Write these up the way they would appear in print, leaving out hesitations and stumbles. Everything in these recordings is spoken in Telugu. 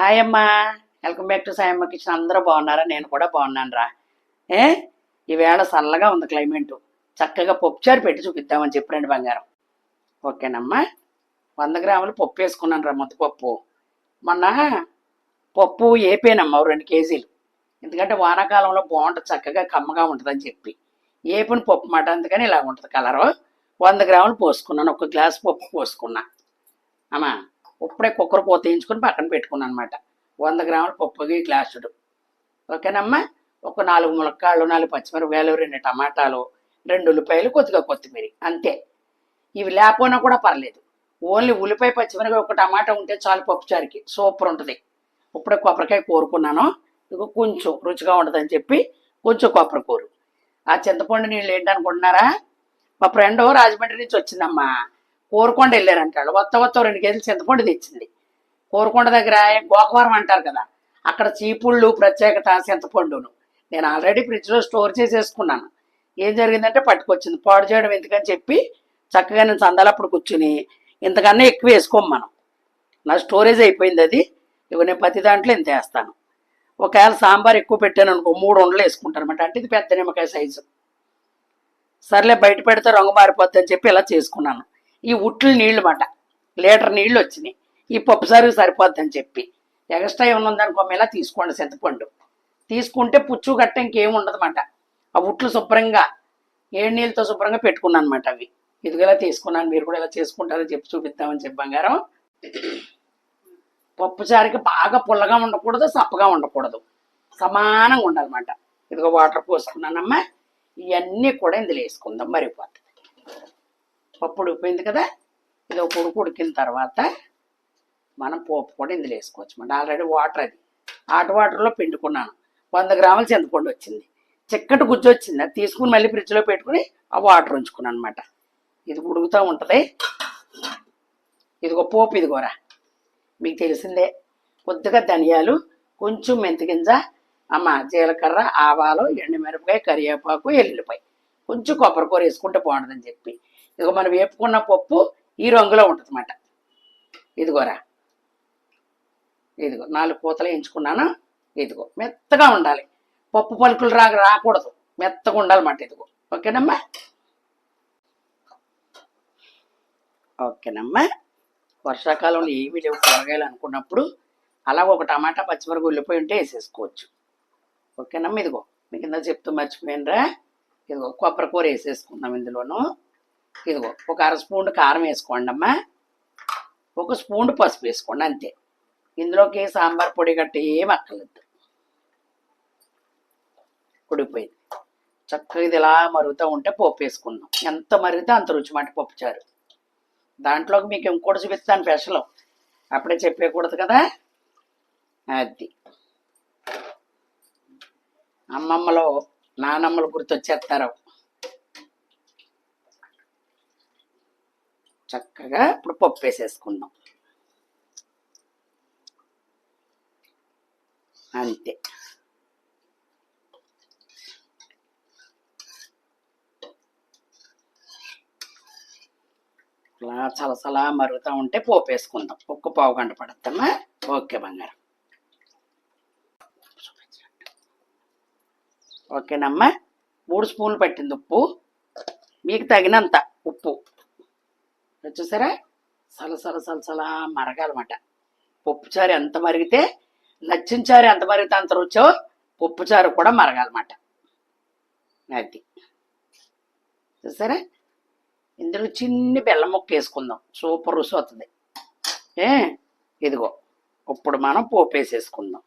హాయ్ అమ్మా. Welcome back to Sayamma kitchen. అందరూ బాగున్నారా? నేను కూడా బాగున్నాను రా. ఏ ఈవేళ చల్లగా ఉంది క్లైమేట్. చక్కగా పప్పుచారు పెట్టి చూపిద్దామని చెప్పండి బంగారం. ఓకేనమ్మా. 100 గ్రాములు పప్పు వేసుకున్నాను రా, ముద్దపప్పు. మొన్న పప్పు ఏపేనమ్మా 2 కేజీలు. ఎందుకంటే వానాకాలంలో బాగుంటుంది, చక్కగా కమ్మగా ఉంటుందని చెప్పి ఏపిన పప్పు మాట. అందుకని ఇలా ఉంటుంది కలరు. 100 గ్రాములు పోసుకున్నాను. 1 గ్లాసు పప్పు పోసుకున్నా అమ్మా. ఇప్పుడే కుక్కర్ పోత వేయించుకొని పక్కన పెట్టుకున్నాను అనమాట. 100 గ్రాముల పప్పుకి గ్లాసుడు. ఓకేనమ్మా. ఒక 4 ములక్కాళ్ళు, 4 పచ్చిమిరపకాయలు, 2 టమాటాలు, 2 ఉల్లిపాయలు, కొద్దిగా కొత్తిమీర, అంతే. ఇవి లేకపోయినా కూడా పర్లేదు. ఓన్లీ ఉల్లిపాయ, పచ్చిమిరపకాయ, ఒక టమాటా ఉంటే చాలు పప్పుచారుకి, సూపర్ ఉంటుంది. ఇప్పుడే కొబ్బరికాయ కోరుకున్నాను. ఇక కొంచెం రుచిగా ఉంటుందని చెప్పి కొంచెం కొబ్బరి కూరు. ఆ చింతపండు నీళ్ళు ఏంటనుకుంటున్నారా? మా ఫ్రెండ్ రాజమండ్రి నుంచి వచ్చిందమ్మా. కోరుకొండ వెళ్ళారంటాడు. వత్త 2 కేజీలు చింతపండు తెచ్చింది. కోరుకొండ దగ్గర గోకవరం అంటారు కదా, అక్కడ చీపుళ్ళు ప్రత్యేకత చింతపండును. నేను ఆల్రెడీ ఫ్రిడ్జ్లో స్టోర్ చేసేసుకున్నాను. ఏం జరిగిందంటే పట్టుకొచ్చింది. పాడు చేయడం ఎందుకని చెప్పి చక్కగా నేను చందాలప్పుడు కూర్చుని ఇంతకన్నా ఎక్కువ వేసుకోము మనం. నా స్టోరేజ్ అయిపోయింది అది. ఇక నేను ప్రతి దాంట్లో ఇంత వేస్తాను. ఒకవేళ సాంబార్ ఎక్కువ పెట్టాను అనుకో 3 ఉండలు వేసుకుంటాను అనమాట. అంటే ఇది పెద్ద నిమ్మకాయ సైజు. సర్లే బయట పెడితే రంగు మారిపోద్ది అని చెప్పి ఇలా చేసుకున్నాను. ఈ ఉట్లు నీళ్లు మాట, లీటర్ నీళ్లు వచ్చినాయి. ఈ పప్పుసారికి సరిపోద్దని చెప్పి ఎక్స్ట్రా ఏమైనా ఉందనుకో ఇలా తీసుకోండి. చింతపండు తీసుకుంటే పుచ్చు గట్ట ఇంకేం ఉండదన్నమాట. ఆ ఉట్లు శుభ్రంగా 7 నీళ్ళతో శుభ్రంగా పెట్టుకున్నాను అనమాట. అవి ఇదిగోలా తీసుకున్నాను. మీరు కూడా ఇలా చేసుకుంటారని చెప్పి చూపిద్దామని చెప్పి బంగారం. పప్పుచారుకి బాగా పుల్లగా ఉండకూడదు, సప్పగా ఉండకూడదు, సమానంగా ఉండాలన్నమాట. ఇదిగో వాటర్ పోసుకున్నానమ్మా. ఇవన్నీ కూడా ఇందులో వేసుకుందాం, మరిపోతుంది. పప్పు ఉడిపోయింది కదా. ఇది ఒక ఉడికిన తర్వాత మనం పోపు కూడా ఇందులో వేసుకోవచ్చు అన్నమాట. ఆల్రెడీ వాటర్ అది హాట్ వాటర్లో పిండుకున్నాను. 100 గ్రాముల చింతపండు వచ్చింది. చిక్కటి గుజ్జు వచ్చింది. అది తీసుకుని మళ్ళీ ఫ్రిడ్జ్లో పెట్టుకుని ఆ వాటర్ ఉంచుకున్నాను అనమాట. ఇది ఉడుకుతూ ఉంటుంది. ఇదిగో పోపు, ఇదిగోరా మీకు తెలిసిందే. కొద్దిగా ధనియాలు, కొంచెం మెంతిగింజ, అమ్మ జీలకర్ర, ఆవాలు, ఎండుమిరపకాయ, కరివేపాకు, ఎల్లుల్లిపాయ, కొంచెం కొబ్బరికూర వేసుకుంటే బాగుంటుందని చెప్పి ఇదిగో మనం వేపుకున్న పప్పు ఈ రంగులో ఉంటుంది అన్నమాట. ఇదిగోరా, ఇదిగో 4 పూతలు వేయించుకున్నాను. ఇదిగో మెత్తగా ఉండాలి. పప్పు పలుకులు రాకూడదు, మెత్తగా ఉండాలన్నమాట. ఇదిగో ఓకేనమ్మా. ఓకేనమ్మా. వర్షాకాలంలో ఏమీ లేవు కూరగాయలు అనుకున్నప్పుడు అలా ఒక టమాటా, పచ్చిమిరపకాయ, ఉల్లిపాయ ఉంటే వేసేసుకోవచ్చు. ఓకేనమ్మా. ఇదిగో మీకు కింద చెప్తూ మర్చిపోయినరా. ఇదిగో కొబ్బరికూర వేసేసుకుందాం ఇందులోను. ఇదిగో ఒక 1/2 స్పూన్ కారం వేసుకోండి అమ్మా. 1 స్పూన్ పసుపు వేసుకోండి, అంతే. ఇందులోకి సాంబార్ పొడి గట్ట ఏం అక్కర్లేదు. ఉడిపోయింది. చక్కగా ఇది ఇలా మరుగుతూ ఉంటే పోపు వేసుకుందాం. ఎంత మరిగితే అంత రుచి మాట పప్పుచారు. దాంట్లోకి మీకు ఇంకోటి చూపిస్తాను స్పెషల్, అప్పుడే చెప్పేయకూడదు కదా. అది అమ్మమ్మలో నానమ్మలు గుర్తొచ్చేస్తారు. చక్కగా ఇప్పుడు పప్పు వేసేసుకుందాం, అంతే. ఇలా చలసలా మరుగుతూ ఉంటే పోపు వేసుకుందాం. 1 పావు గంట పడుద్దమ్మా. ఓకే బంగారం. ఓకేనమ్మా. 3 స్పూన్లు పట్టింది ఉప్పు, మీకు తగినంత ఉప్పు. చూసారా, సలసలా మరగాలన్నమాట. పప్పుచారు ఎంత మరిగితే, నచ్చించారు ఎంత మరిగితే అంత రుచో పప్పుచారు కూడా మరగాలన్నమాట. అది చూసారా. ఇందులో చిన్ని బెల్లం ముక్క వేసుకుందాం, సూపర్ రుచి అవుతుంది. ఇదిగో ఇప్పుడు మనం పోపు వేసేసుకుందాం.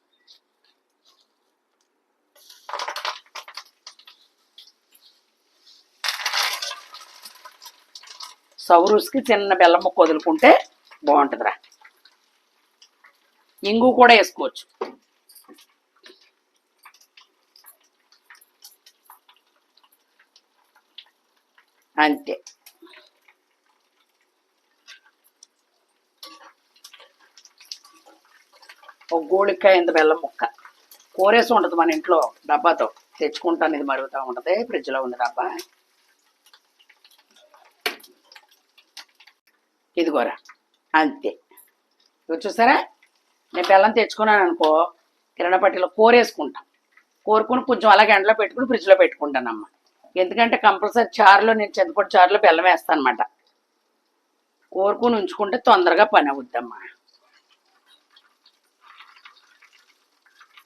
సౌరుస్కి చిన్న బెల్లం ముక్క వదులుకుంటే బాగుంటుందిరా. ఇంగు కూడా వేసుకోవచ్చు, అంతే. ఒక గోళికాయ ఇంత బెల్లం ముక్క కూరేసి ఉంటుంది మన ఇంట్లో, డబ్బాతో తెచ్చుకుంటాను. ఇది మరుగుతూ ఉంటుంది, ఫ్రిడ్జ్లో ఉంది డబ్బా. ఇదిగోరా, అంతే. చూసారా నేను బెల్లం తెచ్చుకున్నాను అనుకో కిరాణా పట్టిలో కోరేసుకుంటాం. కోరుకుని కొంచెం అలాగే ఎండలో పెట్టుకుని ఫ్రిడ్జ్లో పెట్టుకుంటానమ్మా. ఎందుకంటే కంపల్సరీ చారులో నేను చింతపొడి చారులో బెల్లం వేస్తాను అనమాట. కోరుకుని ఉంచుకుంటే తొందరగా పని అవుద్దమ్మా.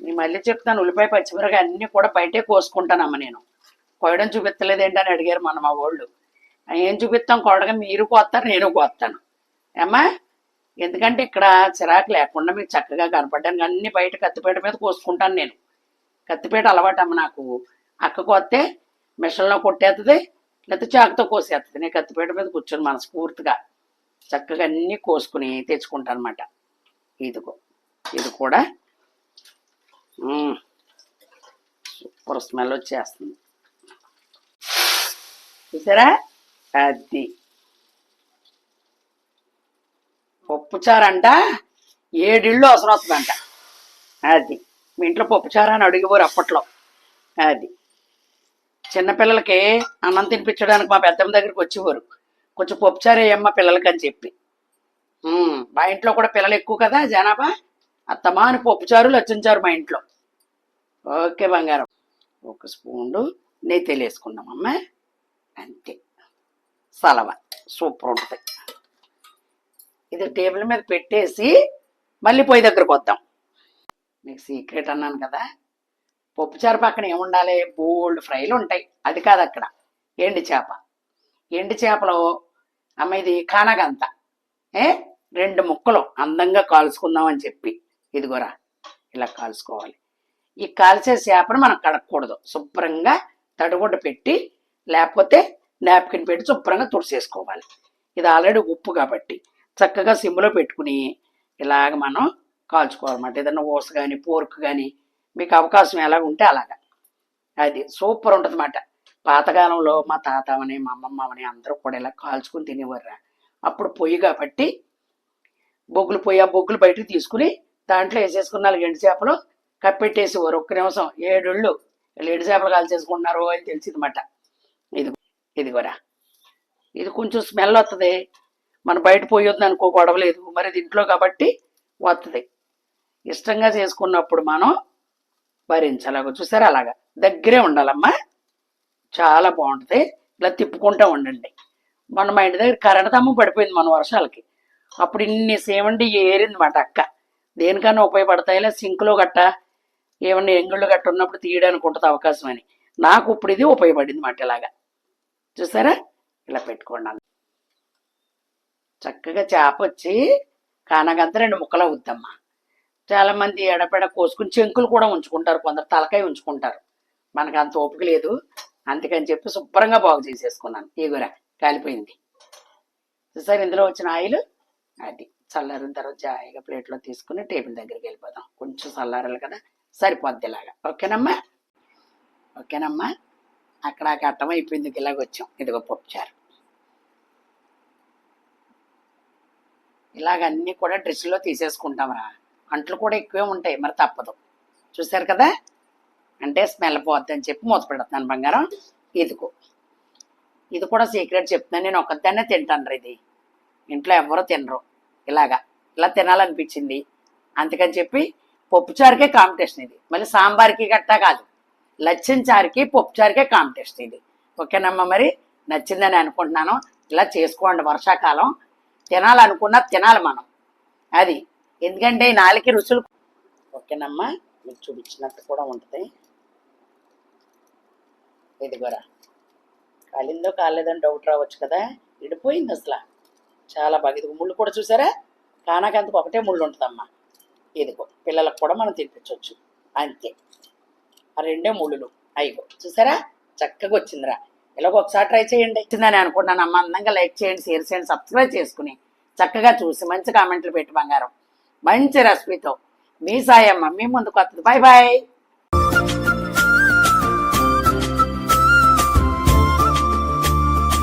నేను మళ్ళీ చెప్తాను, ఉల్లిపాయ పచ్చిమిరకాయ అన్నీ కూడా బయటే కోసుకుంటానమ్మా. నేను కోయడం చూపించలేదు ఏంటని అడిగారు మా వాళ్ళు. ఏం చూపిస్తాం కోడగా, మీరు కోస్తారు నేను కోస్తాను ఏమ్మా. ఎందుకంటే ఇక్కడ చిరాకు లేకుండా మీకు చక్కగా కనపడ్డానికి అన్ని బయట కత్తిపేట మీద కోసుకుంటాను నేను. కత్తిపేట అలవాటు అమ్మ నాకు. అక్క కోస్తే మిషన్లో కొట్టేస్తుంది, లేకపోతే చాకుతో కోసేస్తుంది. నేను కత్తిపేట మీద కూర్చొని మనస్ఫూర్తిగా చక్కగా అన్నీ కోసుకుని తెచ్చుకుంటాను అనమాట. ఇదిగో ఇది కూడా సూపర్ స్మెల్ వచ్చేస్తుంది చూసారా. అది పప్పుచారంట 7 ఇళ్ళు అవసరం వస్తుందంట. అది మీ ఇంట్లో పప్పుచారా అని అడిగిపోరు అప్పట్లో. అది చిన్నపిల్లలకి అన్నం తినిపించడానికి మా పెద్దమ్మ దగ్గరికి వచ్చేవారు, కొంచెం పప్పుచారు వేయమ్మ పిల్లలకి అని చెప్పి. మా ఇంట్లో కూడా పిల్లలు ఎక్కువ కదా జనాభా, అత్తమా అని పప్పుచారు లచ్చించారు మా ఇంట్లో. ఓకే బంగారం, 1 స్పూను నెయ్యి తెలియసుకున్నామమ్మా. అంతే, సలవ సూపర్ ఉంటుంది. ఇది టేబుల్ మీద పెట్టేసి మళ్ళీ పొయ్యి దగ్గరకు వద్దాం. మీకు సీక్రెట్ అన్నాను కదా, పప్పుచారు పక్కన ఏముండాలి, బోల్డ్ ఫ్రైలు ఉంటాయి. అది కాదు అక్కడ ఎండి చేప. ఎండి చేపలో అమ్మ ఇది కానగంత 2 ముక్కలు అందంగా కాల్చుకుందాం అని చెప్పి ఇదిగోరా ఇలా కాల్చుకోవాలి. ఈ కాల్చే చేపను మనం కడగకూడదు, శుభ్రంగా తడిగుడ్డ పెట్టి లేకపోతే నాప్కిన్ పెట్టి శుభ్రంగా తుడిసేసుకోవాలి. ఇది ఆల్రెడీ ఉప్పు కాబట్టి చక్కగా సిమ్లో పెట్టుకుని ఇలాగ మనం కాల్చుకోవాలన్నమాట. ఏదన్నా ఊస కానీ పోర్క్ కానీ మీకు అవకాశం ఎలా ఉంటే అలాగా. అది సూపర్ ఉంటుంది అన్నమాట. పాతకాలంలో మా తాతవని మా అమ్మమ్మని అందరూ కూడా ఇలా కాల్చుకుని తినేవారు. అప్పుడు పొయ్యి కాబట్టి బొగ్గులు పొయ్యి, ఆ బొగ్గులు బయటకు తీసుకుని దాంట్లో వేసేసుకున్న 4 ఎండు చేపలు కప్పెట్టేసేవారు. 1 నిమిషం 7 ఇళ్ళు 7 చేపలు కాల్చేసుకుంటున్నారు అని తెలిసింది అన్నమాట. ఇదిగోరా, ఇది కొంచెం స్మెల్ వస్తుంది. మనం బయట పోయొద్దు అనుకో, గొడవలేదు. మరి ఇది ఇంట్లో కాబట్టి వస్తుంది. ఇష్టంగా చేసుకున్నప్పుడు మనం భరించాలి. చూసారా, అలాగా దగ్గరే ఉండాలమ్మా, చాలా బాగుంటుంది. ఇలా తిప్పుకుంటూ ఉండండి. మొన్న మా ఇంటి దగ్గర కరెంట్ తమ్ము పడిపోయింది మన వర్షాలకి. అప్పుడు ఇన్ని సేవండి ఏరింది మాట అక్క. దేనికన్నా ఉపయోగపడతాయిలే, సింకులో గట్ట ఏమన్నా ఎంగుళ్ళు గట్ట ఉన్నప్పుడు తీయడానికి ఉంటుంది అవకాశం అని. నాకు ఇప్పుడు ఇది ఉపయోగపడింది మాట. ఇలాగా చూసారా, ఇలా పెట్టుకోండి. చక్కగా చేప వచ్చి కానగంత 2 ముక్కలు అవుద్దమ్మా. చాలా మంది ఎడపెడ కోసుకుని చెంకులు కూడా ఉంచుకుంటారు, కొందరు తలకాయ ఉంచుకుంటారు. మనకు అంత ఓపిక లేదు, అందుకని చెప్పి శుభ్రంగా బాగు చేసేసుకున్నాను. ఈగురా కాలిపోయింది చూసారు. ఇందులో వచ్చిన ఆయిల్ అది చల్లారిన తర్వాత జాయిగా ప్లేట్లో తీసుకుని టేబుల్ దగ్గరికి వెళ్ళిపోదాం. కొంచెం చల్లారాలి కదా, సరిపోద్ది ఇలాగా. ఓకేనమ్మా, ఓకేనమ్మా. అక్కడ అట్టం అయిపోయింది, ఇలాగ వచ్చాం. ఇదిగో పప్పుచారు. ఇలాగ అన్నీ కూడా డ్రెస్సులో తీసేసుకుంటాంరా. అంట్లు కూడా ఎక్కువే ఉంటాయి, మరి తప్పదు. చూసారు కదా, అంటే స్మెల్ పోద్ది అని చెప్పి మూత పెడుతున్నాను బంగారం. ఇదిగో ఇది కూడా సీక్రెట్ చెప్తున్నాను, నేను ఒక్కదాన్నే తింటాను. ఇది ఇంట్లో ఎవరో తినరు. ఇలా తినాలనిపించింది అందుకని చెప్పి పప్పుచారుకే కాంపిటీషన్ ఇది. మళ్ళీ సాంబార్కి గట్టా కాదు, లచ్చిన చారుకి పప్పుచారుకే కాంపిటీషన్ ఇది. ఓకేనమ్మా, మరి నచ్చిందని అనుకుంటున్నాను. ఇలా చేసుకోండి, వర్షాకాలం తినాలనుకున్నా తినాలి మనం. అది ఎందుకంటే ఈ 4 రుచులు. ఓకేనమ్మా, మీకు చూపించినట్టు కూడా ఉంటుంది. ఇదిగోరా, కాలిందో కాలేదని డౌట్ రావచ్చు కదా, విడిపోయింది అసలు చాలా బాగా. ఇదిగో ముళ్ళు కూడా చూసారా, కానాకంతకు ఒకటే ముళ్ళు ఉంటుందమ్మా. ఇదిగో పిల్లలకు కూడా మనం తినిపించవచ్చు. అంతే, ఆ 2 ముళ్ళులు. అయిగో చూసారా, చక్కగా వచ్చిందిరా. ఇలాగ ఒకసారి ట్రై చేయండి. వచ్చిందని అనుకుంటున్నాను అమ్మ. అందంగా లైక్ చేయండి, షేర్ చేయండి, సబ్స్క్రైబ్ చేసుకుని చక్కగా చూసి మంచి కామెంట్లు పెట్టి బంగారం. మంచి రెసిపీతో మీ సాయమ్మ మీ ముందుకు వస్తుంది. Bye bye.